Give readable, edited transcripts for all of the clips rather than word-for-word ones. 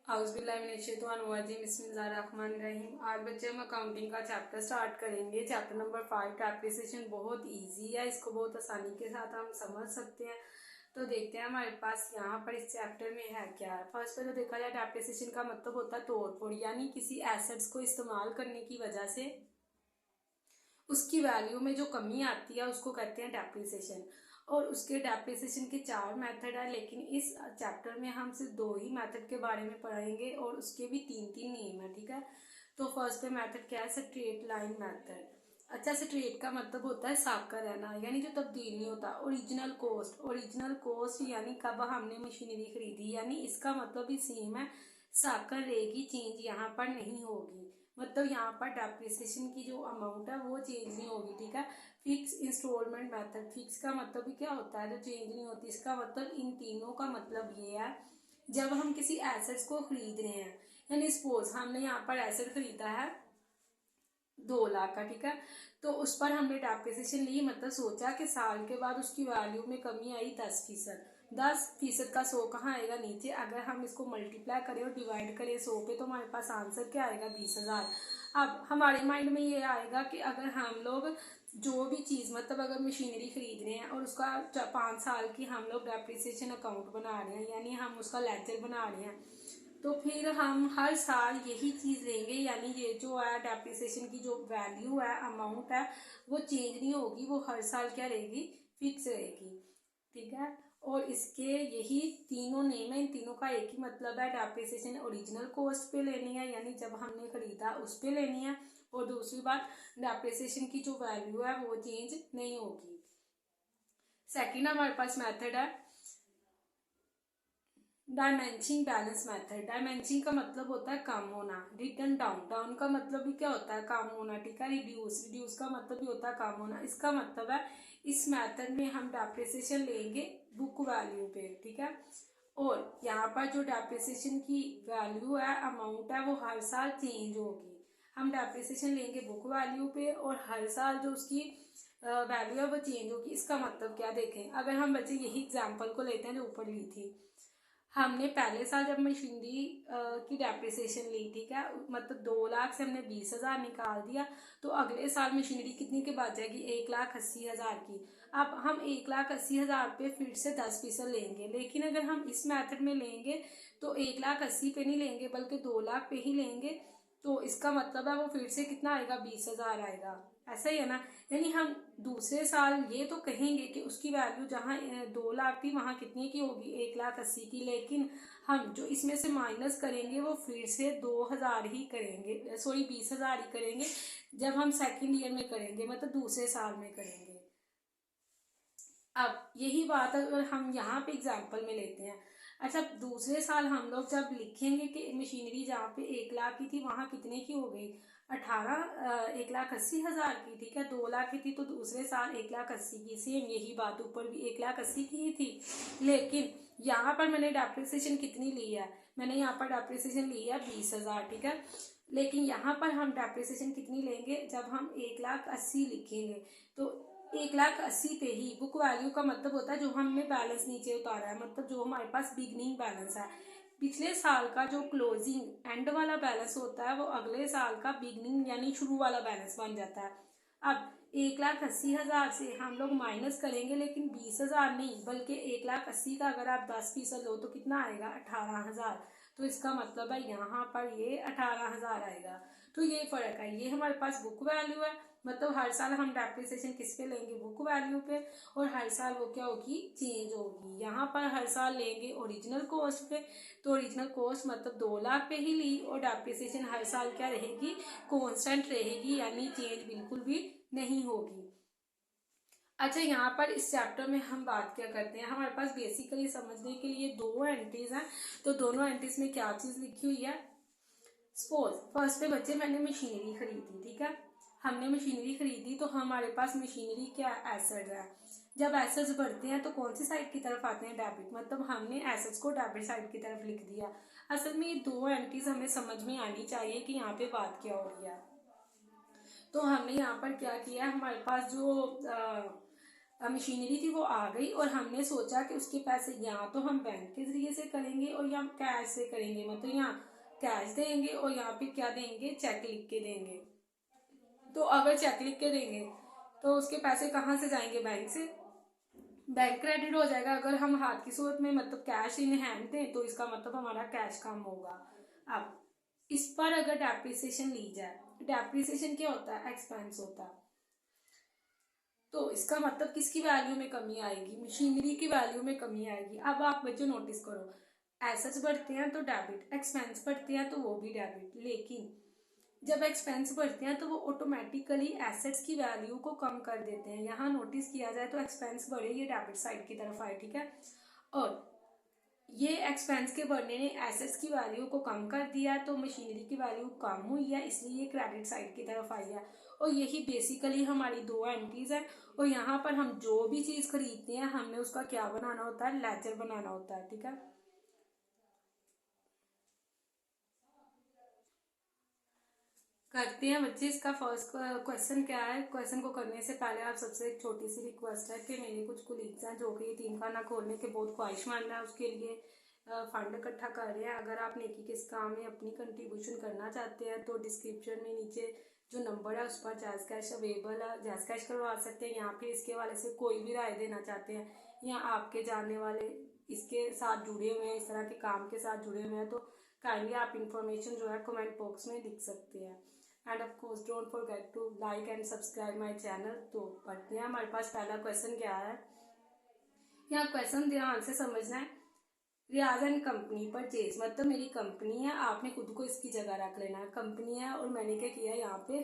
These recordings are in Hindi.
बिस्मिल्लाहिर्रहमानिर्रहीम। आज बच्चे हम अकाउंटिंग का चैप्टर स्टार्ट करेंगे। चैप्टर नंबर 5 डेप्रिसिएशन बहुत इजी है, इसको बहुत आसानी के साथ हम समझ सकते हैं। तो देखते हैं हमारे पास यहाँ पर इस चैप्टर में है क्या है। फर्स्ट पे तो देखा जाए डेप्रिसिएशन का मतलब होता है तोड़ फोड़, यानी किसी एसेट्स को इस्तेमाल करने की वजह से उसकी वैल्यू में जो कमी आती है उसको कहते हैं डेप्रिसिएशन। और उसके डेप्रिसिएशन के 4 मेथड है, लेकिन इस चैप्टर में हम सिर्फ 2 ही मेथड के बारे में पढ़ेंगे और उसके भी 3 नेम है, ठीक है। तो फर्स्ट पे मेथड क्या है, स्ट्रेट लाइन मेथड। अच्छा, स्ट्रेट का मतलब होता है साकर रहना, यानी जो तब्दील नहीं होता। ओरिजिनल कॉस्ट यानी कब हमने मशीनरी खरीदी, यानी इसका मतलब भी सेम है, साकर रहेगी, चेंज यहाँ पर नहीं होगी। मतलब यहाँ पर डेप्रिसिएशन की जो अमाउंट है वो चेंज नहीं होगी, ठीक है। फिक्स इंस्टॉलमेंट मेथड, फिक्स का मतलब भी क्या होता है, जो चेंज नहीं होती। इसका मतलब इन तीनों का मतलब ये है, जब हम किसी एसेट्स को खरीद रहे हैं, यानी सपोज हमने यहाँ पर एसेट खरीदा है 2 लाख का, ठीक है। तो उस पर हमने डेप्रिसिएशन ली, मतलब सोचा कि साल के बाद उसकी वैल्यू में कमी आई 10%। 10% का 100 कहाँ आएगा, नीचे। अगर हम इसको मल्टीप्लाई करें और डिवाइड करें 100 पे, तो हमारे पास आंसर क्या आएगा, 20,000। अब हमारे माइंड में ये आएगा कि अगर हम लोग जो भी चीज़, मतलब अगर मशीनरी खरीद रहे हैं और उसका 5 साल की हम लोग डेप्रिसिएशन अकाउंट बना रहे हैं, यानी हम उसका लेजर बना रहे हैं, तो फिर हम हर साल यही चीज़ लेंगे, यानी ये जो है डेप्रिसिएशन की जो वैल्यू है, अमाउंट है, वो चेंज नहीं होगी, वो हर साल क्या रहेगी, फिक्स रहेगी, ठीक है। और इसके यही तीनों नेम है, इन तीनों का एक ही मतलब है, डेप्रिसिएशन ओरिजिनल कॉस्ट पे लेनी है, यानी जब हमने खरीदा उस पे लेनी है। और दूसरी बात, डेप्रिसिएशन की जो वैल्यू है वो चेंज नहीं होगी। सेकंड हमारे पास मेथड है डायमेंशिंग बैलेंस मेथड। डायमेंशिंग का मतलब होता है कम होना। रिटर्न डाउन, डाउन का मतलब भी क्या होता है, कम होना, ठीक है। रिड्यूस का मतलब भी होता है कम होना। इसका मतलब है इस मेथड में हम डेप्रिसिएशन लेंगे बुक वैल्यू पे, ठीक है। और यहाँ पर जो डेप्रिसिएशन की वैल्यू है, अमाउंट है, वो हर साल चेंज होगी। हम डेप्रिसिएशन लेंगे बुक वैल्यू पे और हर साल जो उसकी वैल्यू है वो चेंज होगी। इसका मतलब क्या, देखें, अगर हम बच्चे यही एग्जाम्पल को लेते हैं जो ऊपर ली थी, हमने पहले साल जब मशीनरी की डेप्रिसिएशन ली, ठीक है, मतलब 2 लाख से हमने 20,000 निकाल दिया, तो अगले साल मशीनरी कितनी के बच जाएगी, 1,80,000 की। अब हम 1,80,000 पे फिर से 10% लेंगे, लेकिन अगर हम इस मेथड में लेंगे तो 1,80,000 पे नहीं लेंगे बल्कि 2 लाख पे ही लेंगे। तो इसका मतलब है वो फिर से कितना आएगा, 20,000 आएगा। ऐसा ही है ना, यानी हम दूसरे साल ये तो कहेंगे कि उसकी वैल्यू जहाँ 2 लाख थी वहाँ कितने की होगी, 1,80,000 की, लेकिन हम जो इसमें से माइनस करेंगे वो फिर से 2,000 ही करेंगे, सॉरी 20,000 ही करेंगे, जब हम सेकेंड ईयर में करेंगे, मतलब दूसरे साल में करेंगे। अब यही बात अगर हम यहाँ पे एग्जाम्पल में लेते हैं, अच्छा, दूसरे साल हम लोग जब लिखेंगे कि मशीनरी जहाँ पे 1 लाख की थी वहाँ कितने की हो गई, 1,80,000 की, ठीक है। 2 लाख की थी तो दूसरे साल 1,80,000 की, सेम यही बात, ऊपर भी 1,80,000 की ही थी, लेकिन यहाँ पर मैंने डेप्रिसिएशन कितनी ली है, मैंने यहाँ पर डेप्रिसिएशन ली है 20,000, ठीक है। लेकिन यहाँ पर हम डेप्रिसिएशन कितनी लेंगे, जब हम 1,80,000 लिखेंगे तो 1,80,000 पे ही, बुक वैल्यू का मतलब होता है जो हमने बैलेंस नीचे उतारा है, मतलब जो हमारे पास बिगनिंग बैलेंस है, पिछले साल का जो क्लोजिंग एंड वाला बैलेंस होता है वो अगले साल का बिगनिंग यानी शुरू वाला बैलेंस बन जाता है। अब 1,80,000 से हम लोग माइनस करेंगे, लेकिन 20,000 नहीं, बल्कि 1,80,000 का अगर आप 10% लो तो कितना आएगा, 18,000। तो इसका मतलब है यहाँ पर ये 18,000 आएगा। तो ये फर्क है, ये हमारे पास बुक वैल्यू है, मतलब हर साल हम डेप्रिसिएशन किस पे लेंगे, बुक वैल्यू पे, और हर साल वो क्या होगी, चेंज होगी। यहाँ पर हर साल लेंगे ओरिजिनल कॉस्ट पे, तो ओरिजिनल कॉस्ट मतलब 2 लाख पे ही ली, और डेप्रिसिएशन हर साल क्या रहेगी, कांस्टेंट रहेगी, यानी चेंज बिल्कुल भी नहीं होगी। अच्छा, यहाँ पर इस चैप्टर में हम बात क्या करते हैं, हमारे पास बेसिकली समझने के लिए 2 एंट्रीज हैं, तो दोनों एंट्रीज में क्या चीज़ लिखी हुई है। सपोज फर्स्ट पे बच्चे मैंने मशीनरी खरीदी, ठीक है, हमने मशीनरी खरीदी तो हमारे पास मशीनरी क्या एसेट है। जब एसेट्स बढ़ते हैं तो कौन सी साइड की तरफ आते हैं, डेबिट, मतलब हमने एसेट्स को डेबिट साइड की तरफ लिख दिया। असल में ये 2 एंट्रीज हमें समझ में आनी चाहिए कि यहाँ पे बात क्या हो रही है। तो हमने यहाँ पर क्या किया, हमारे पास जो मशीनरी थी वो आ गई और हमने सोचा कि उसके पैसे या तो हम बैंक के जरिए से करेंगे और या कैश से करेंगे, मतलब यहाँ कैश देंगे और यहाँ पे क्या देंगे, चेक लिख के देंगे। तो अगर चेक लिख के देंगे तो उसके पैसे कहाँ से जाएंगे, बैंक से, बैंक क्रेडिट हो जाएगा। अगर हम हाथ की सूरत में मतलब कैश इन हैंड दें तो इसका मतलब हमारा कैश कम होगा। अब इस पर अगर डेप्रिसिएशन ली जाए, डेप्रिसिएशन क्या होता है, एक्सपेंस होता है, तो इसका मतलब किसकी वैल्यू में कमी आएगी, मशीनरी की वैल्यू में कमी आएगी। अब आप बच्चों नोटिस करो, एसेट्स बढ़ते हैं तो डेबिट, एक्सपेंस बढ़ते हैं तो वो भी डेबिट, लेकिन जब एक्सपेंस बढ़ते हैं तो वो ऑटोमेटिकली एसेट्स की वैल्यू को कम कर देते हैं। यहाँ नोटिस किया जाए तो एक्सपेंस बढ़े, ये डेबिट साइड की तरफ आए, ठीक है, और ये एक्सपेंस के बढ़ने ने एसेट्स की वैल्यू को कम कर दिया तो मशीनरी की वैल्यू कम हुई है, इसलिए ये क्रेडिट साइड की तरफ आई है। और यही बेसिकली हमारी दो एंट्रीज है। और यहाँ पर हम जो भी चीज खरीदते हैं हमने उसका क्या बनाना होता है, लेजर बनाना होता है, ठीक है। करते हैं बच्चे, इसका फर्स्ट क्वेश्चन क्या है। क्वेश्चन को करने से पहले आप सबसे एक छोटी सी रिक्वेस्ट है कि मेरे कुछ कुलीग्स हैं जो कि यतीम खाना खोलने के बहुत ख्वाहिशमंद है, उसके लिए फंड इकट्ठा कर रहे हैं। अगर आप नेकी के इस काम में अपनी कंट्रीब्यूशन करना चाहते हैं तो डिस्क्रिप्शन में नीचे जो नंबर है उस पर जैज़ कैश अवेलेबल है, जैज़ कैश करवा सकते हैं, या फिर इसके वाले से कोई भी राय देना चाहते हैं या आपके जानने वाले इसके साथ जुड़े हुए हैं, इस तरह के काम के साथ जुड़े हुए हैं, तो काइंडली आप इंफॉर्मेशन जो है कमेंट बॉक्स में लिख सकते हैं। And of course don't forget to like and subscribe my channel. तो पढ़ते हैं, हमारे पास पहला क्वेश्चन क्या है। यहाँ क्वेश्चन ध्यान से समझना है। रियाज एंड कंपनी परचेज, मतलब मेरी कंपनी है, आपने खुद को इसकी जगह रख लेना है, कंपनी है और मैंने क्या किया, यहाँ पे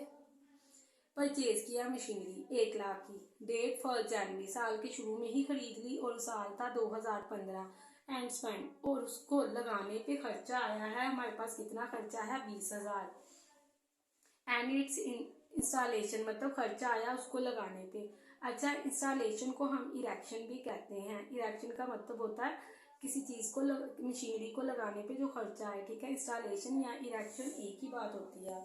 परचेज किया मशीनरी 1 लाख की, डेट 1 जनवरी, साल के शुरू में ही खरीद ली और साल था 2015। एंड स्पेंड, और उसको लगाने पे खर्चा आया है हमारे पास, कितना खर्चा है, 20,000। एंड इट्स इंस्टॉलेशन, मतलब खर्चा आया उसको लगाने पे। अच्छा, इंस्टॉलेशन को हम इरेक्शन भी कहते हैं। इरेक्शन का मतलब होता है किसी चीज़ को मशीनरी को लगाने पे जो खर्चा है, ठीक है। इंस्टॉलेशन या इरेक्शन एक ही बात होती है।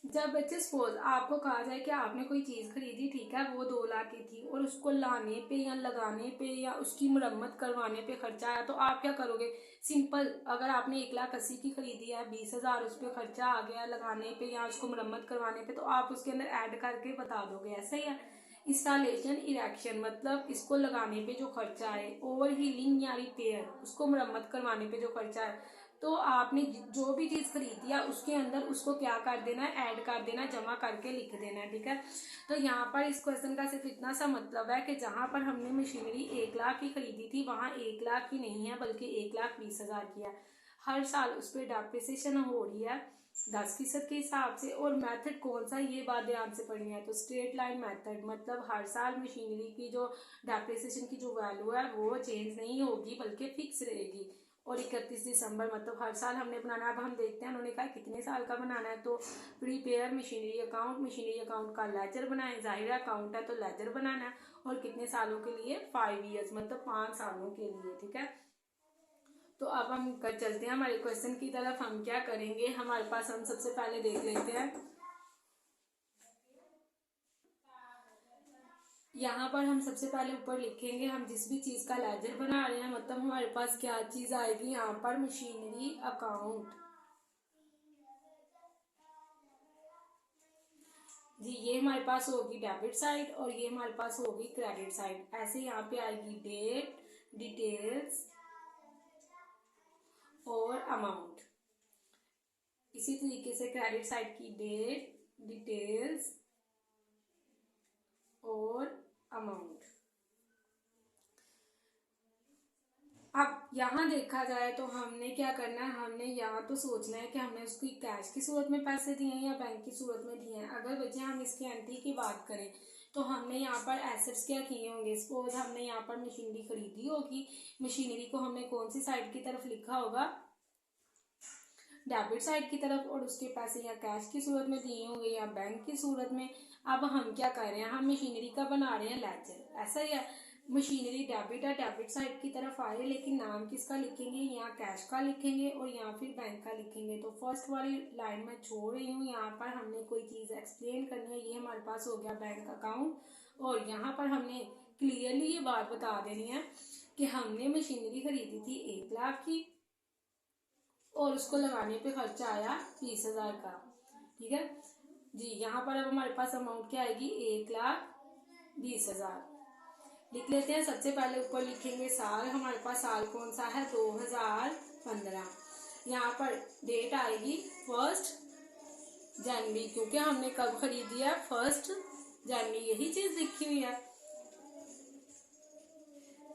जब बच्चे सपोज आपको कहा जाए कि आपने कोई चीज़ खरीदी, ठीक है, वो 2 लाख की थी और उसको लाने पे या लगाने पे या उसकी मरम्मत करवाने पे खर्चा आया, तो आप क्या करोगे, सिंपल, अगर आपने 1,80,000 की खरीदी है, 20,000 उस पर खर्चा आ गया लगाने पे या उसको मरम्मत करवाने पे, तो आप उसके अंदर ऐड करके बता दोगे, ऐसा ही है। इंस्टॉलेशन इरेक्शन, मतलब इसको लगाने पे जो खर्चा है, ओवर हीलिंग या रिपेयर, उसको मरम्मत करवाने पे जो खर्चा है, तो आपने जो भी चीज़ खरीदी है उसके अंदर उसको क्या कर देना है, ऐड कर देना, जमा करके लिख देना है, ठीक है। तो यहाँ पर इस क्वेश्चन का सिर्फ इतना सा मतलब है कि जहाँ पर हमने मशीनरी 1 लाख की खरीदी थी वहाँ 1 लाख की नहीं है बल्कि 1,20,000 की है। हर साल उस पर डेप्रिसिएशन हो रही है 10% के हिसाब से। और मेथड कौन सा, ये बात ध्यान से पढ़नी है, तो स्ट्रेट लाइन मेथड, मतलब हर साल मशीनरी की जो डेप्रिसिएशन की जो वैल्यू है वो चेंज नहीं होगी बल्कि फिक्स रहेगी। और 31 दिसंबर, मतलब हर साल हमने बनाना है। अब हम देखते हैं उन्होंने कहा कितने साल का बनाना है, तो prepare machinery account, machinery account का लेजर बनाए, जाहिर अकाउंट है तो लेजर बनाना है, और कितने सालों के लिए, 5 ईयर्स, मतलब 5 सालों के लिए, ठीक है। तो अब हम कर चलते हैं हमारे क्वेश्चन की तरफ। हम क्या करेंगे, हमारे पास हम सबसे पहले देख लेते हैं, यहाँ पर हम सबसे पहले ऊपर लिखेंगे हम जिस भी चीज़ का लेजर बना रहे हैं, मतलब हमारे पास क्या चीज़ आएगी यहाँ पर, मशीनरी अकाउंट जी, ये हमारे पास होगी डेबिट साइड और ये हमारे पास होगी क्रेडिट साइड। ऐसे यहाँ पे आएगी डेट, डिटेल्स और अमाउंट। इसी तरीके से क्रेडिट साइड की डेट, डिटेल्स और अमाउंट। अब यहाँ देखा जाए तो हमने क्या करना है, हमने यहाँ तो सोचना है कि हमने उसकी कैश की सूरत में पैसे दिए हैं या बैंक की सूरत में दिए हैं। अगर बच्चे हम इसकी एंट्री की बात करें तो हमने यहाँ पर एसेट्स क्या किए होंगे, सपोज हमने यहाँ पर मशीनरी खरीदी होगी, मशीनरी को हमने कौन सी साइड की तरफ लिखा होगा, डेबिट साइड की तरफ, और उसके पैसे या कैश की सूरत में दिए होंगे या बैंक की सूरत में। अब हम क्या कर रहे हैं, हम मशीनरी का बना रहे हैं लेजर, ऐसा ही है। मशीनरी डेबिट है, डेबिट साइड की तरफ आए, लेकिन नाम किसका लिखेंगे, यहाँ कैश का लिखेंगे और यहाँ फिर बैंक का लिखेंगे। तो फर्स्ट वाली लाइन में छोड़ रही हूँ, यहाँ पर हमने कोई चीज़ एक्सप्लेन करनी है। ये हमारे पास हो गया बैंक अकाउंट और यहाँ पर हमने क्लियरली ये बात बता देनी है कि हमने मशीनरी खरीदी थी 1 लाख की और उसको लगाने पे खर्चा आया 20,000 का। ठीक है जी। यहाँ पर अब हमारे पास अमाउंट क्या आएगी, 1,20,000 लिख लेते हैं। सबसे पहले ऊपर लिखेंगे साल, हमारे पास साल कौन सा है, 2015। यहाँ पर डेट आएगी 1 जनवरी, क्योंकि हमने कब खरीदी है, 1 जनवरी, यही चीज लिखी हुई है।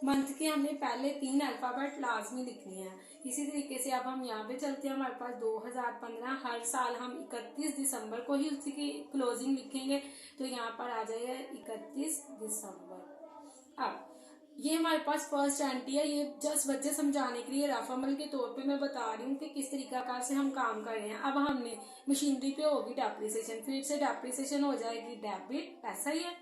मंथ के हमने पहले 3 अल्फाबेट लाजमी लिखनी है। इसी तरीके से अब हम यहाँ पे चलते हैं, हमारे पास 2015, हर साल हम 31 दिसंबर को ही उसकी क्लोजिंग लिखेंगे, तो यहाँ पर आ जाएगा 31 दिसंबर। अब ये हमारे पास फर्स्ट एंट्री है, ये जस्ट बच्चे समझाने के लिए रफ अमल के तौर पे मैं बता रही हूँ कि किस तरीका से हम काम कर रहे हैं। अब हमने मशीनरी पे होगी डेप्रिसिएशन, फिर से डेप्रिसिएशन हो जाएगी डेबिट, ऐसा ही है।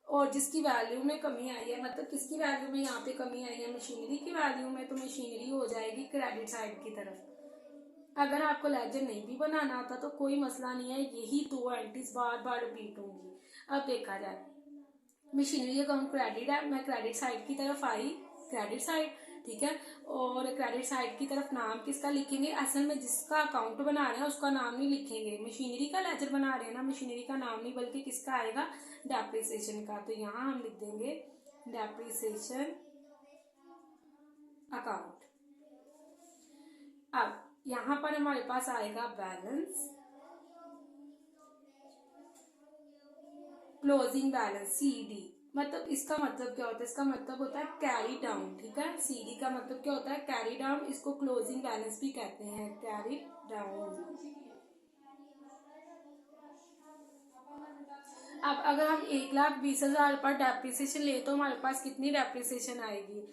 और जिसकी वैल्यू में कमी आई है, मतलब किसकी वैल्यू में यहाँ पे कमी आई है, मशीनरी की वैल्यू में, तो मशीनरी हो जाएगी क्रेडिट साइड की तरफ। अगर आपको लेजर नहीं भी बनाना आता तो कोई मसला नहीं है, यही 2 एंट्रीज बार बार रिपीट होंगी। अब देखा जाए, मशीनरी अकाउंट क्रेडिट है, मैं क्रेडिट साइड की तरफ आई, क्रेडिट साइड, ठीक है। और क्रेडिट साइड की तरफ नाम किसका लिखेंगे, असल में जिसका अकाउंट बना रहे हैं उसका नाम नहीं लिखेंगे, मशीनरी का लेजर बना रहे हैं ना, मशीनरी का नाम नहीं बल्कि किसका आएगा, डेप्रिसिएशन का। तो यहाँ हम लिख देंगे डेप्रिसिएशन अकाउंट। अब यहाँ पर हमारे पास आएगा बैलेंस, क्लोजिंग बैलेंस, CD। मतलब इसका मतलब क्या होता है, इसका मतलब होता है कैरी डाउन, ठीक है। CD का मतलब क्या होता है, कैरी डाउन, इसको क्लोजिंग बैलेंस भी कहते हैं, कैरी डाउन। अब अगर हम 1,20,000 पर डेप्रिसिएशन ले तो हमारे पास कितनी डेप्रिसिएशन आएगी,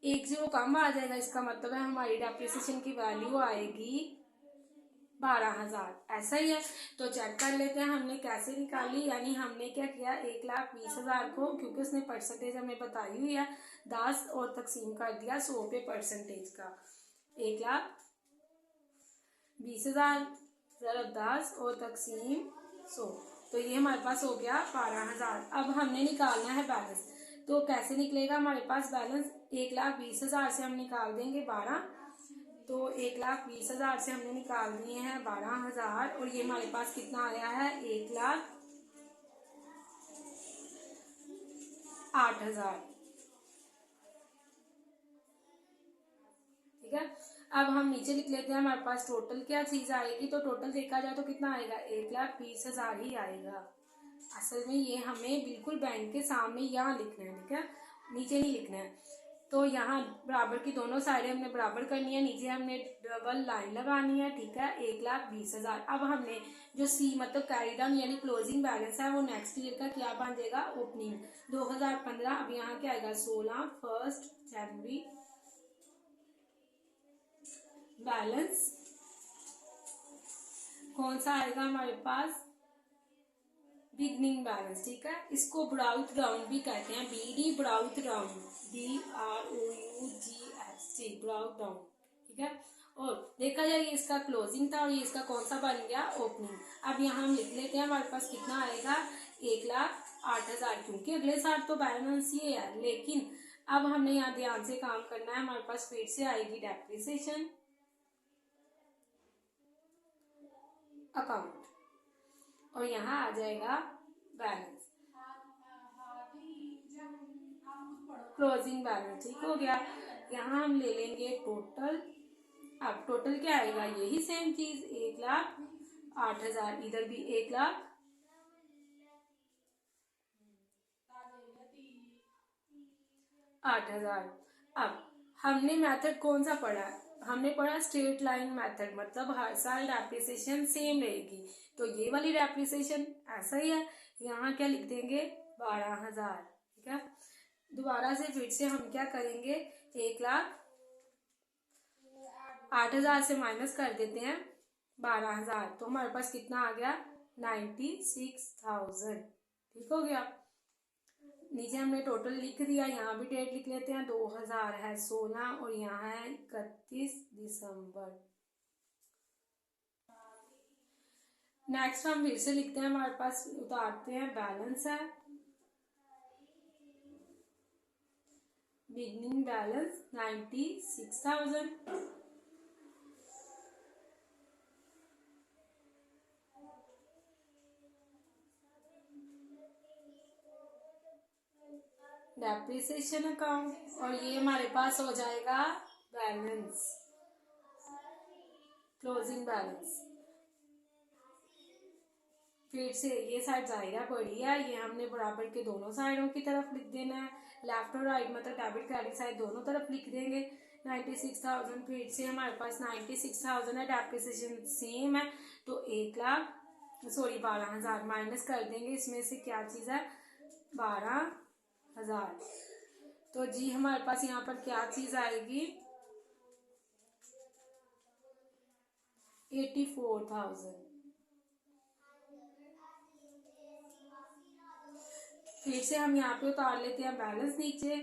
1 0 कम आ जाएगा, इसका मतलब है हमारी डेप्रिसिएशन की वैल्यू आएगी 12,000, ऐसा ही है। तो चेक कर लेते हैं हमने कैसे निकाली। यानी हमने क्या किया, 1,20,000 को, क्योंकि उसने परसेंटेज हमें बताई हुई है, 10 और तकसीम कर दिया 100 पे परसेंटेज का। 1,20,000 ज़रा 10 और तकसीम 100, तो ये हमारे पास हो गया 12,000। अब हमने निकालना है बैलेंस, तो कैसे निकलेगा हमारे पास बैलेंस, 1,20,000 से हम निकाल देंगे 12, तो 1,20,000 से हमने निकाल दिए हैं 12,000 और ये हमारे पास कितना आया है, 1,08,000। ठीक है। अब हम नीचे लिख लेते हैं, हमारे पास टोटल क्या चीज आएगी, तो टोटल देखा जाए तो कितना आएगा, 1,20,000 ही आएगा। असल में ये हमें बिल्कुल बैंक के सामने यहाँ लिखना है, ठीक है, नीचे नहीं लिखना है। तो यहाँ बराबर की दोनों साइडें हमने बराबर करनी है, नीचे हमने डबल लाइन लगानी है, ठीक है। 1,20,000। अब हमने जो C मतलब कैरी डाउन यानी क्लोजिंग बैलेंस है वो नेक्स्ट ईयर का क्या बन जाएगा, ओपनिंग 2015। अब यहाँ क्या आएगा, 16 1 जनवरी बैलेंस कौन सा आएगा हमारे पास, बिगनिंग बैलेंस, ठीक है। इसको ब्राउट डाउन भी कहते हैं, BD brought down, BROUGST brought down, ठीक है। और देखा जाए ये इसका क्लोजिंग था और ये इसका कौन सा बन गया, ओपनिंग। अब यहाँ हम लिख लेते हैं, हमारे पास कितना आएगा, 1,08,000, क्योंकि अगले साल तो बैलेंस ये है, लेकिन अब हमने यहाँ ध्यान से काम करना है। हमारे पास फिर से आएगी डेप्रिसिएशन अकाउंट और यहाँ आ जाएगा बैलेंस, क्लोजिंग बैलेंस, ठीक हो गया। यहाँ हम ले लेंगे टोटल। अब टोटल क्या आएगा, यही सेम चीज, 1,08,000, इधर भी 1,08,000। अब हमने मेथड कौन सा पढ़ा, हमने पढ़ा स्ट्रेट लाइन मेथड, मतलब हर साल डेप्रिसिएशन सेम रहेगी। तो ये वाली डेप्रिसिएशन ऐसा ही है, यहाँ क्या लिख देंगे, 12,000, ठीक है। दोबारा से फिर से हम क्या करेंगे, 1,08,000 से माइनस कर देते हैं 12,000, तो हमारे पास कितना आ गया, 96,000, ठीक हो गया। नीचे हमने टोटल लिख दिया, यहाँ भी डेट लिख लेते हैं, 2000 है 16 और यहाँ है 31 दिसंबर। नेक्स्ट हम फिर से लिखते हैं, हमारे पास उतारते हैं, बैलेंस है, बिगनिंग बैलेंस 96,000, डेप्रिसिएशन अकाउंट, और ये हमारे पास हो जाएगा बैलेंस, क्लोजिंग बैलेंस। फिर से ये साइड जाएगा बड़ी है, ये हमने बराबर के दोनों साइडों की तरफ लिख देना है, लेफ्ट और राइट मतलब डेबिट क्रेडिट साइड दोनों तरफ लिख देंगे। 96,000, फिर से हमारे पास 96,000 है, डेप्रिसिएशन सेम है, तो 12,000 माइनस कर देंगे, इसमें से क्या चीज़ है, 12,000। तो जी हमारे पास यहाँ पर क्या चीज़ आएगी, 84,000। फिर से हम यहाँ पे उतार लेते हैं बैलेंस नीचे,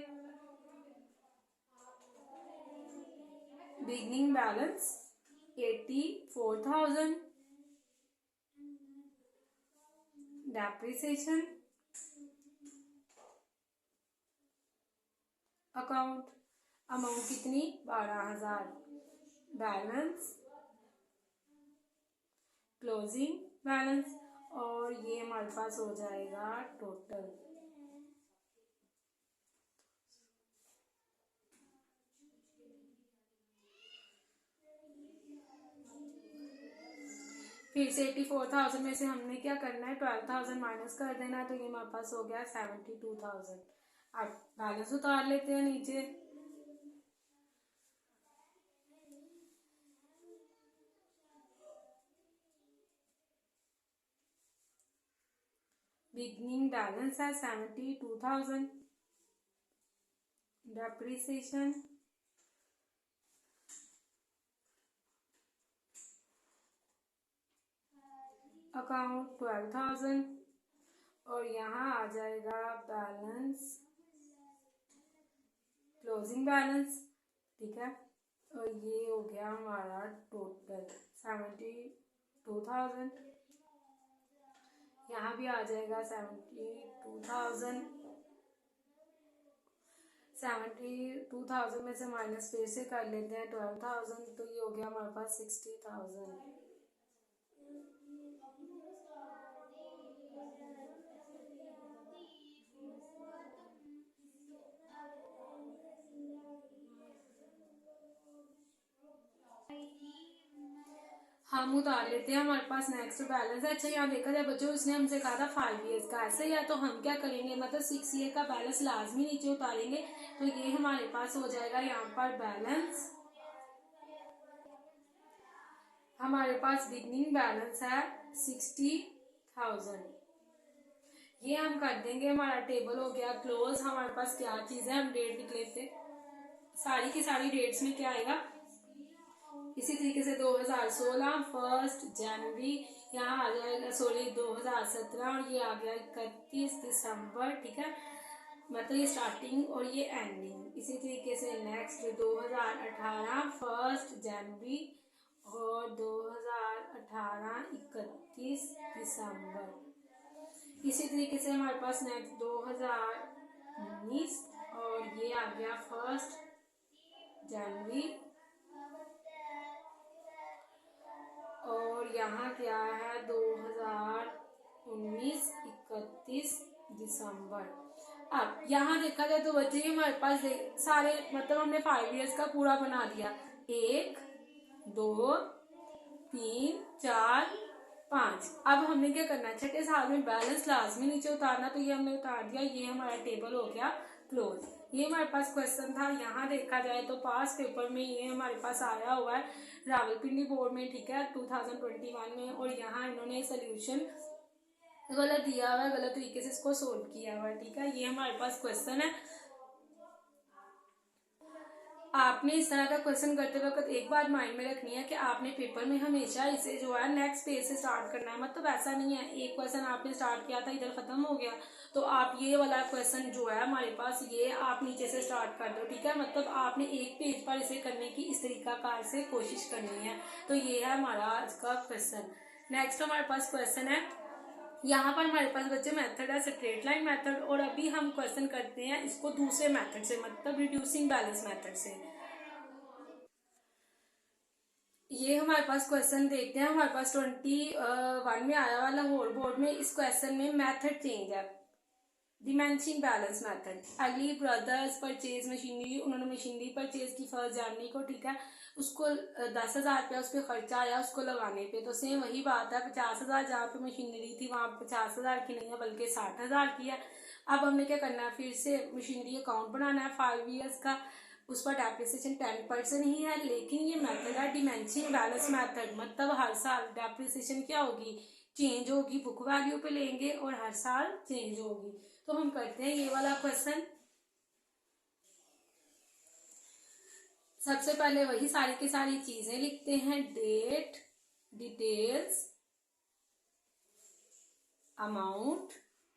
beginning balance 84,000, depreciation account, amount कितनी, 12,000, बैलेंस, क्लोजिंग बैलेंस, और ये हमारे पास हो जाएगा टोटल। फिर से 84,000 में से हमने क्या करना है, 12,000 माइनस कर देना है, तो ये हमारे पास हो गया 72,000। अब बैलेंस उतार लेते हैं नीचे, बिगनिंग बैलेंस है 72,000, डेप्रिसिएशन अकाउंट 12,000, और यहाँ आ जाएगा बैलेंस, क्लोजिंग बैलेंस, ठीक है, और ये हो गया हमारा टोटल 72,000। यहाँ भी आ जाएगा 72,000, 72,000 में से माइनस फिर से कर लेते हैं 12,000, तो ये हो गया हमारे पास 60,000। हम उतार लेते हैं, हमारे पास नेक्स्ट बैलेंस है। अच्छा यहाँ देखा जाए बच्चों, उसने हमसे कहा था 5 ईयर्स का, ऐसे या तो हम क्या करेंगे, मतलब 6 ईयर का बैलेंस लाजमी नीचे उतारेंगे, तो ये हमारे पास हो जाएगा यहाँ पर बैलेंस, हमारे पास बिगनिंग बैलेंस है 60,000, ये हम कर देंगे, हमारा टेबल हो गया क्लोज। हमारे पास क्या चीज़ है, हम डेट लिख लेते, सारी की सारी डेट्स में क्या आएगा, इसी तरीके से 2016 1 जनवरी, यहाँ आ जाएगा 2017, और ये आ गया 31 दिसंबर, ठीक है, मतलब ये स्टार्टिंग और ये एंडिंग। इसी तरीके से नेक्स्ट 2018 1 जनवरी और 2018 31 दिसंबर। इसी तरीके से हमारे पास नेक्स्ट 2019 और ये आ गया 1 जनवरी, और यहाँ क्या है 2019 31 दिसंबर। अब यहाँ देखा जाए तो बच्चे हमारे पास सारे मतलब हमने 5 ईयर्स का पूरा बना दिया, 1 2 3 4 5। अब हमने क्या करना है, छठे साल में बैलेंस लाजमी नीचे उतारना, तो ये हमने उतार दिया, ये हमारा टेबल हो गया क्लोज। ये हमारे पास क्वेश्चन था। यहाँ देखा जाए तो पास पेपर में ये हमारे पास आया हुआ है रावलपिंडी बोर्ड में, ठीक है, 2021 में, और यहाँ इन्होंने सोल्यूशन गलत दिया हुआ है, गलत तरीके से इसको सोल्व किया हुआ है, ठीक है, ये हमारे पास क्वेश्चन है। आपने इस तरह का क्वेश्चन करते वक्त एक बात माइंड में रखनी है कि आपने पेपर में हमेशा इसे जो है नेक्स्ट पेज से स्टार्ट करना है। मतलब ऐसा नहीं है एक क्वेश्चन आपने स्टार्ट किया था इधर खत्म हो गया तो आप ये वाला क्वेश्चन जो है हमारे पास ये आप नीचे से स्टार्ट कर दो, ठीक है। मतलब आपने एक पेज पर इसे करने की इस तरीकाकार से कोशिश करनी है। तो ये है हमारा आज का क्वेश्चन। नेक्स्ट हमारे पास क्वेश्चन है, यहाँ पर हमारे पास बच्चे मेथड है स्ट्रेट लाइन मेथड, और अभी हम क्वेश्चन करते हैं इसको दूसरे मेथड से, मतलब रिड्यूसिंग बैलेंस मेथड से। ये हमारे पास क्वेश्चन देखते हैं, हमारे पास 21 में आया वाला होल बोर्ड में। इस क्वेश्चन में मेथड चेंज है, डिमेंशिंग बैलेंस मेथड। अगली ब्रदर्स परचेज मशीनरी, उन्होंने मशीनरी परचेज की 1 जनवरी को, ठीक है। उसको 10,000 रुपया उस पर खर्चा आया उसको लगाने पे। तो सेम वही बात है, 50,000 जहाँ पे मशीनरी थी वहाँ 50,000 की नहीं है बल्कि 60,000 की है। अब हमने क्या करना है, फिर से मशीनरी अकाउंट बनाना है 5 ईयर्स का। उस पर डेप्रिसिएशन 10% ही है, लेकिन ये मेथड है डिमेंशिंग बैलेंस मेथड। मतलब हर साल डेप्रिसिएशन क्या होगी, चेंज होगी, बुक वैल्यू पे लेंगे और हर साल चेंज होगी। तो हम करते हैं ये वाला क्वेश्चन। सबसे पहले वही सारी की सारी चीजें लिखते हैं, date, details, amount,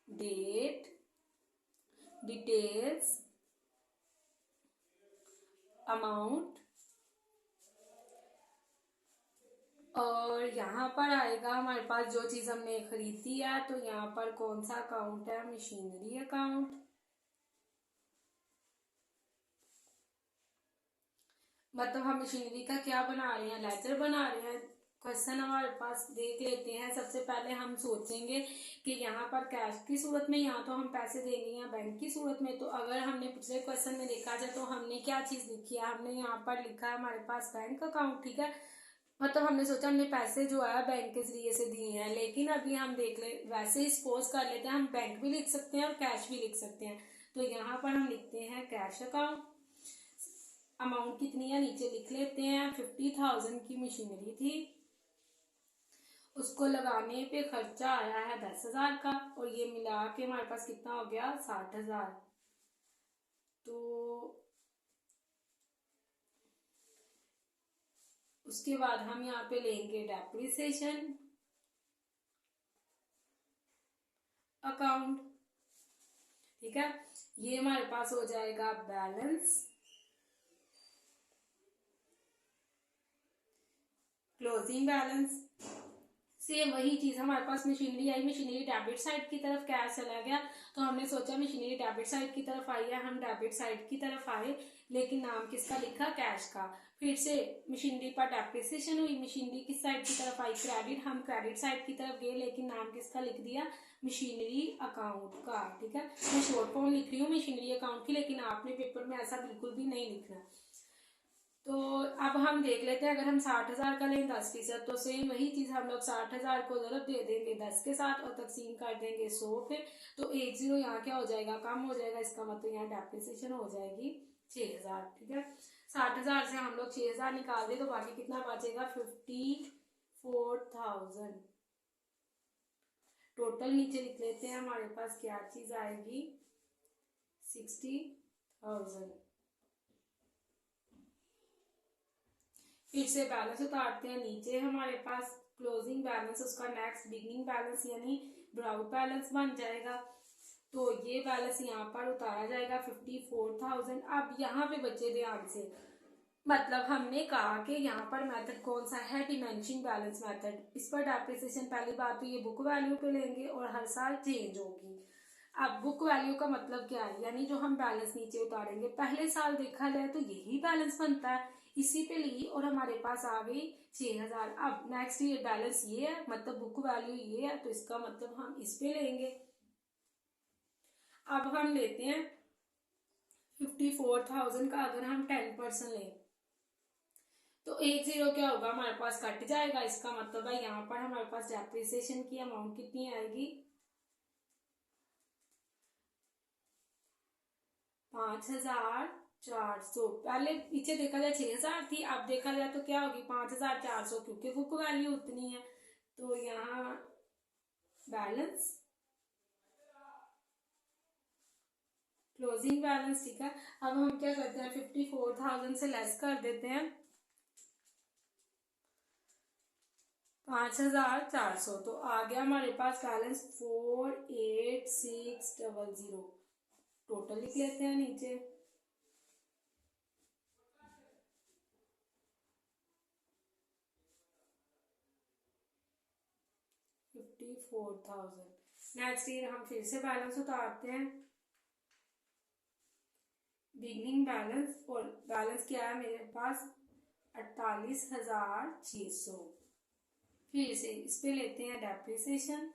date, details, amount, और यहाँ पर आएगा हमारे पास जो चीज हमने खरीदी है। तो यहाँ पर कौन सा अकाउंट है, मशीनरी अकाउंट। मतलब हम मशीनरी का क्या बना रहे हैं, लेजर बना रहे हैं। क्वेश्चन हमारे पास देख लेते हैं। सबसे पहले हम सोचेंगे कि यहाँ पर कैश की सूरत में यहाँ तो हम पैसे देंगे या बैंक की सूरत में। तो अगर हमने पिछले क्वेश्चन में देखा जाए तो हमने क्या चीज लिखी है, हमने यहाँ पर लिखा है हमारे पास बैंक अकाउंट, ठीक है। मतलब हमने सोचा हमने पैसे जो है बैंक के जरिए से दिए हैं, लेकिन अभी हम देख ले वैसे ही सपोज कर लेते हैं हम बैंक भी लिख सकते हैं और कैश भी लिख सकते हैं। तो यहाँ पर हम लिखते हैं कैश अकाउंट। अमाउंट कितनी है नीचे लिख लेते हैं, 50,000 की मशीनरी थी, उसको लगाने पे खर्चा आया है 10,000 का, और ये मिला के हमारे पास कितना हो गया 60,000। तो उसके बाद हम यहाँ पे लेंगे डेप्रिसिएशन अकाउंट, ठीक है। ये हमारे पास हो जाएगा बैलेंस, क्लोजिंग बैलेंस। सेम वही चीज हमारे पास मशीनरी आई, मशीनरी डेबिट साइड की तरफ कैश चला गया। तो हमने सोचा मशीनरी डेबिट साइड की तरफ आई है, हम डेबिट साइड की तरफ आए, लेकिन नाम किसका लिखा, कैश का। फिर से मशीनरी पर डेप्रिसिएशन हुई, मशीनरी किस साइड की तरफ आई, क्रेडिट, हम क्रेडिट साइड की तरफ गए, लेकिन नाम किसका लिख दिया, मशीनरी अकाउंट का, ठीक है। मैं शॉर्ट फॉर्म लिख रही हूँ मशीनरी अकाउंट की, लेकिन आपने पेपर में ऐसा बिल्कुल भी नहीं लिखना। तो अब हम देख लेते हैं, अगर हम 60,000 का लें 10%, तो सेम वही चीज हम लोग 60,000 को जरूर दे देंगे 10 के साथ और तकसीम कर देंगे 100 पे। तो 10 यहाँ क्या हो जाएगा, कम हो जाएगा, इसका मतलब यहाँ डेप्रिसिएशन हो जाएगी 6,000, ठीक है। 60,000 से हम लोग 6,000 निकाल दे तो बाकी कितना बचेगा 54,000। टोटल नीचे लिख लेते हैं, हमारे पास क्या चीज आएगी 60,000। फिर से बैलेंस उतारते हैं, नीचे हमारे पास क्लोजिंग बैलेंस, उसका नेक्स्ट बिगिनिंग बैलेंस यानी ब्राउट बैलेंस बन जाएगा। तो ये बैलेंस यहाँ पर उतारा जाएगा 54,000। अब यहाँ पे बच्चे ध्यान से, मतलब हमने कहा कि यहाँ पर मेथड कौन सा है, डिमेंशिंग बैलेंस मेथड। इस पर डेप्रिसिएशन पहली बात तो ये बुक वैल्यू पे लेंगे और हर साल चेंज होगी। अब बुक वैल्यू का मतलब क्या है, यानी जो हम बैलेंस नीचे उतारेंगे पहले साल देखा जाए तो यही बैलेंस बनता है, इसी पे ली और हमारे पास आ गई 6,000। अब नेक्स्ट ईयर बैलेंस ये है, मतलब बुक वैल्यू ये है, तो इसका मतलब हम इस पे लेंगे। अब हम लेते हैं 54,000 का, अगर हम 10% लें तो 10 क्या होगा, हमारे पास कट जाएगा। इसका मतलब है यहाँ पर हमारे पास डेप्रिसिएशन की अमाउंट कितनी आएगी 5,400। पहले पीछे देखा जाए 6,000 थी, अब देखा जाए तो क्या होगी 5,400, क्योंकि बुक वैल्यू उतनी है। तो यहाँ बैलेंस, क्लोजिंग बैलेंस, ठीक है। अब हम क्या करते हैं, 54,000 से लेस कर देते हैं 5,400, तो आ गया हमारे पास बैलेंस 48600। टोटल लिख लेते हैं नीचे। नेक्स्ट ईयर हम फिर से बैलेंस उतारते हैं, बिगनिंग बैलेंस, और बैलेंस क्या है मेरे पास 48,600। फिर से इस पे लेते हैं डेप्रिसिएशन,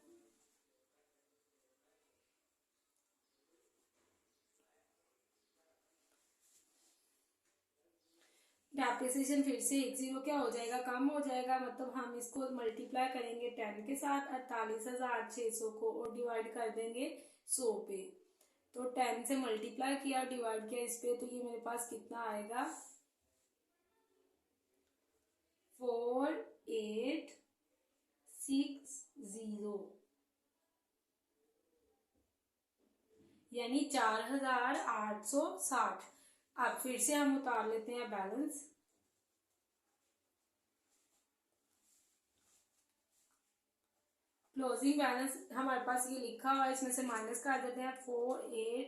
डेप्रिसिएशन फिर से एक जीरो क्या हो जाएगा, कम हो जाएगा, मतलब हम इसको मल्टीप्लाई करेंगे 10 के साथ 48,600 को, और डिवाइड कर देंगे 100 पे। तो 10 से मल्टीप्लाई किया, डिवाइड किया इस पे, तो ये मेरे पास कितना आएगा 4860, यानी 4860। अब फिर से हम उतार लेते हैं बैलेंस, क्लोजिंग बैलेंस हमारे पास ये लिखा हुआ है, इसमें से माइनस कर देते हैं 48,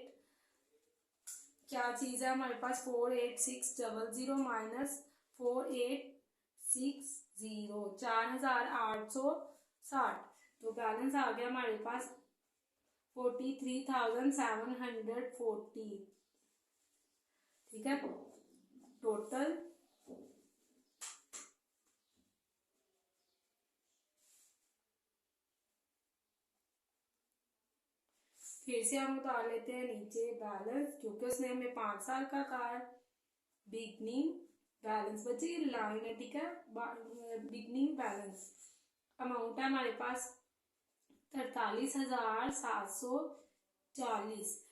क्या चीज है हमारे पास 48600 माइनस 4860, 4860। तो बैलेंस आ गया हमारे पास 43,740, ठीक है। टोटल फिर से हम उतार लेते हैं नीचे बैलेंस, क्योंकि उसने हमें 5 साल का कहा है। बिगनिंग बैलेंस बच्चे ये लाइन है, ठीक है। बिगनिंग बैलेंस अमाउंट है हमारे पास 43,740।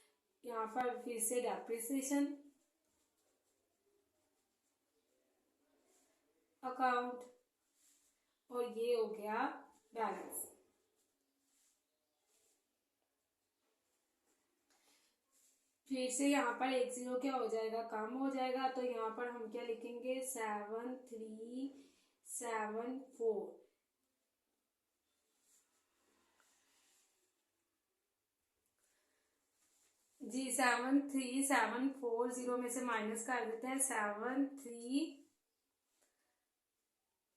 यहाँ पर फिर से डेप्रिसिएशन अकाउंट, और ये हो गया बैलेंस। फिर से यहाँ पर एक जीरो क्या हो जाएगा, कम हो जाएगा, तो यहाँ पर हम क्या लिखेंगे 7374। जी 73740 में से माइनस कर देते हैं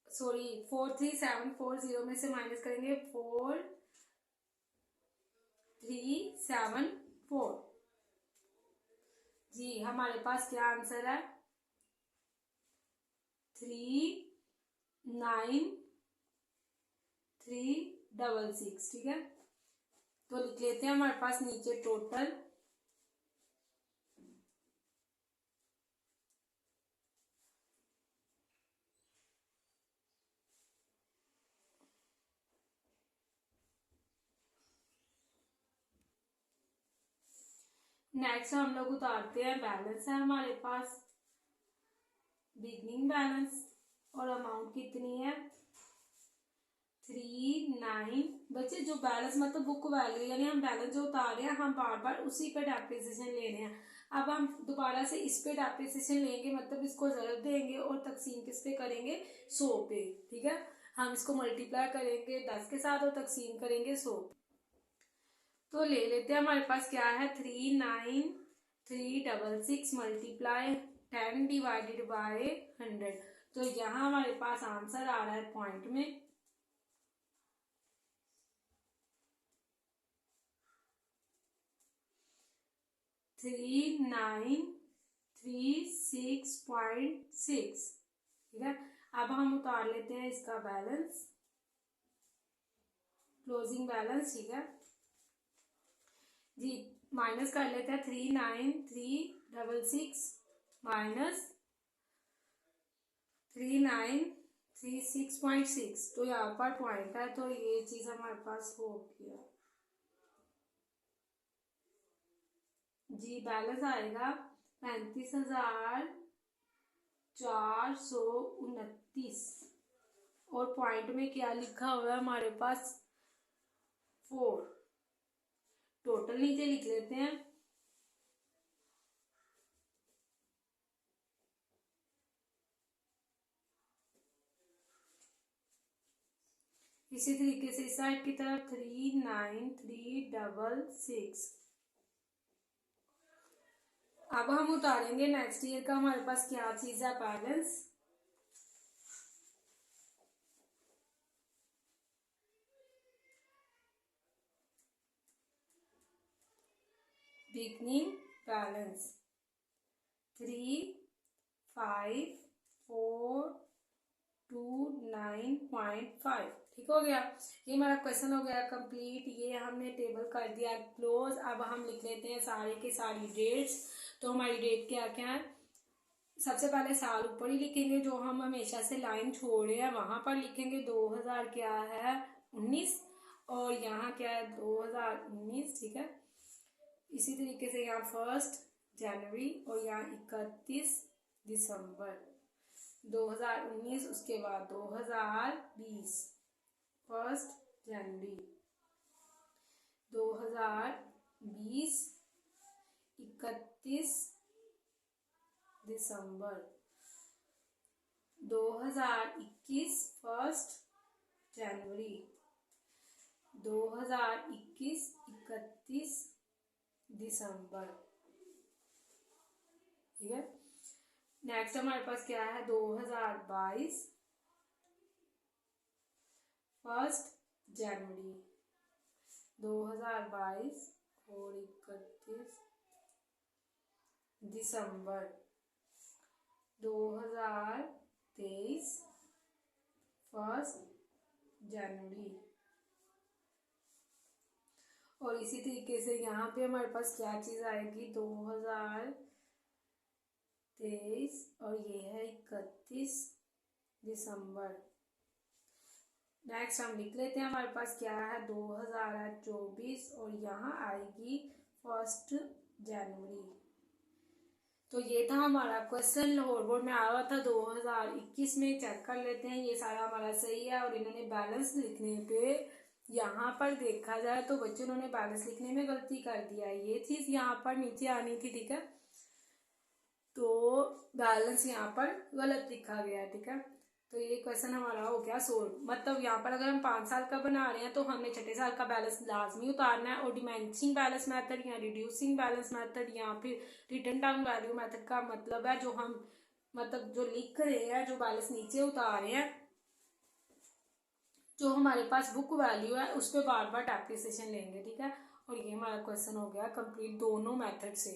43740 में से माइनस करेंगे 4374। जी हमारे पास क्या आंसर है 39,366, ठीक है। तो लिख लेते हैं हमारे पास नीचे टोटल, नेक्स्ट हम लोग उतारते हैं बैलेंस है हमारे पास बिगनिंग बैलेंस, और अमाउंट कितनी है 39। बच्चे जो बैलेंस मतलब बुक वैल्यू, यानी हम बैलेंस जो उतार रहे हैं हम बार बार उसी पे डेप्रिसिएशन ले रहे हैं। अब हम दोबारा से इस पे डेप्रिसिएशन लेंगे, मतलब इसको जरूर देंगे और तकसीम किस पे करेंगे 100 पे, ठीक है। हम इसको मल्टीप्लाई करेंगे 10 के साथ और तकसीम करेंगे 100। तो ले लेते हैं, हमारे पास क्या है 39366 मल्टीप्लाई 10 डिवाइडेड बाय 100। तो यहाँ हमारे पास आंसर आ रहा है पॉइंट में 3936.6, ठीक है। अब हम उतार लेते हैं इसका बैलेंस, क्लोजिंग बैलेंस, ठीक है जी। माइनस कर लेते हैं 39366 माइनस 3936.6, तो यहाँ पर पॉइंट है, तो ये चीज हमारे पास हो गया जी। बैलेंस आएगा 35,429, और पॉइंट में क्या लिखा हुआ है हमारे पास 4। टोटल नीचे लिख लेते हैं, इसी तरीके से इस साइड की तरफ 39366। अब हम उतारेंगे नेक्स्ट ईयर का हमारे पास क्या चीज है, बैलेंस। Beginning balance 3542.9.5। ठीक हो गया, ये हमारा क्वेश्चन हो गया कंप्लीट। ये हमने टेबल कर दिया क्लोज। अब हम लिख लेते हैं सारे के सारी डेट्स। तो हमारी डेट क्या क्या है, सबसे पहले साल ऊपर ही लिखेंगे, जो हम हमेशा से लाइन छोड़ रहे हैं वहां पर लिखेंगे 2000 क्या है 19, और यहाँ क्या है 2019। ठीक है, इसी तरीके से यहाँ 1 जनवरी और यहाँ 31 दिसंबर 2019। उसके बाद 2020 1 जनवरी, 2020 31 दिसंबर, 2021 1 जनवरी, 2021 31 दिसंबर। ठीक है, नेक्स्ट हमारे पास क्या है 2022 1 जनवरी, 2022 और 31 दिसंबर, 2023 1 जनवरी। और इसी तरीके से यहाँ पे हमारे पास क्या चीज आएगी 2023 और ये है 31 दिसंबर। नेक्स्ट हम लिख लेते हैं, हमारे पास क्या है 2024 और यहाँ आएगी 1 जनवरी। तो ये था हमारा क्वेश्चन, लाहौर बोर्ड में आया हुआ था 2021 में। चेक कर लेते हैं ये सारा हमारा सही है। और इन्होंने बैलेंस लिखने पे यहाँ पर देखा जाए तो बच्चों उन्होंने बैलेंस लिखने में गलती कर दिया है, ये चीज यहाँ पर नीचे आनी थी। ठीक है, तो बैलेंस यहाँ पर गलत लिखा गया है। ठीक है, तो ये क्वेश्चन हमारा हो गया सोल्व। मतलब यहाँ पर अगर हम 5 साल का बना रहे हैं तो हमने छठे साल का बैलेंस लाजमी उतारना है। और डिमेंशिंग बैलेंस मेथड या रिड्यूसिंग बैलेंस मेथड या फिर रिटर्न डाउन वैल्यू मेथड का मतलब है जो हम मतलब जो लिख रहे हैं, जो बैलेंस नीचे उतार रहे हैं, जो हमारे पास बुक वैल्यू है उस पर बार बार डेप्रिसिएशन लेंगे। ठीक है, और ये हमारा क्वेश्चन हो गया कंप्लीट दोनों मेथड से।